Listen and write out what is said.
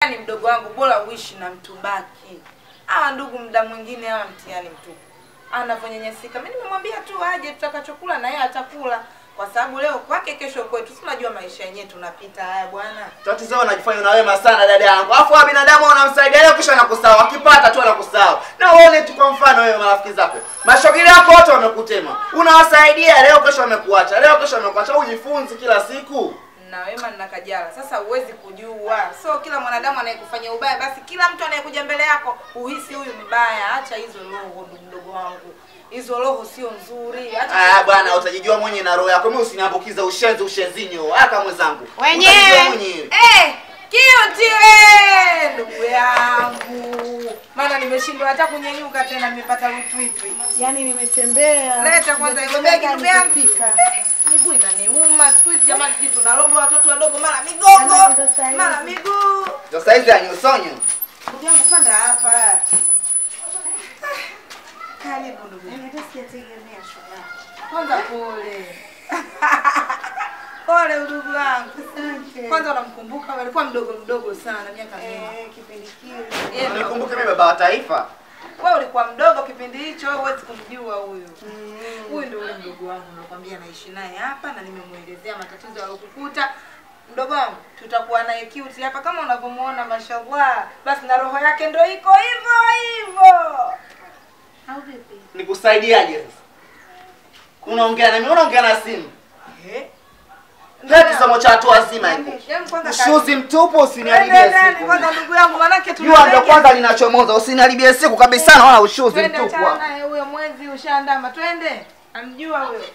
Ni mdogo wangu bora uishi na mtu baki. Hawa ndugu muda mwingine hawa mtiani mtu. Anavonyanyasika. Mimi nimemwambia tu aje tutakachokula na yeye atakula. Kwa sababu leo kwake kesho kwetu. Tunajua maisha yenyewe tunapita haya bwana. Tatizo wanajifanya na wema sana dada yangu. Alafu wa binadamu unamsaidia leo kisha anakusahau. Akipata tu anakusahau. Na uone tu kwa mfano wewe marafiki zako. Mashogili yako wote wamekutema. Unawasaidia leo kesho wamekuacha. Leo kesho wamekuacha. Ujifunze kila siku. Na wema na kajala. Sasa huwezi kujua. So kila mwanadamu anayekufanyia ubaya basi kila mtu anayekuja mbele yako uhisi huyu mbaya. Acha hizo roho mdogo wangu. Hizo roho sio nzuri. Acha bwana utajijua mwenyewe na roho yako. Mimi usiniambukiza ushenzinyo. Aka mwenzangu. Wenyewe. Kiotile ndugu yangu. Maana nimeshindwa hata kunyenyuka tena nimepata utwitwi. Yaani nimetembea. Leta kwanza ile begi ndugu yangu. Miguu inaniuma. Siku hizi jamani kitu na robo watoto wadogo mara migongo. Mara miguu. Ndio saizi ya nyusonyo. Ndugu yangu panda hapa. Karibu ndugu. Nimesikia tegemea shoga. Kwanza pole. Pole ndugu wangu. Kwanza unamkumbuka alikuwa mdogo sana miaka mingi. Kipindi kile. Nikumbuke mimi baba wa taifa. Wewe ulikuwa mdogo kipindi hicho, huwezi kumjua huyu. Huyu ndio ule mdogo wangu nilikwambia naishi naye hapa na nimemuelezea matatizo yalokukuta. Mdogo wangu, tutakuwa naye cute hapa kama unavyomuona mashallah. Basi na roho yake ndio iko hivyo. Au vipi? Nikusaidiaje sasa? Unaongea na mimi, unaongea na simu. Ndio kisomo cha watu wazima hivi. Ushuzi mtupu usiniharibie siku. Kwanza ndugu yangu manake jua ndio kwanza linachomoza usiniharibie siku kabisa na wala ushuzi mtupu. Twende huyo mwezi ushaandama. Twende. Amjua huyo.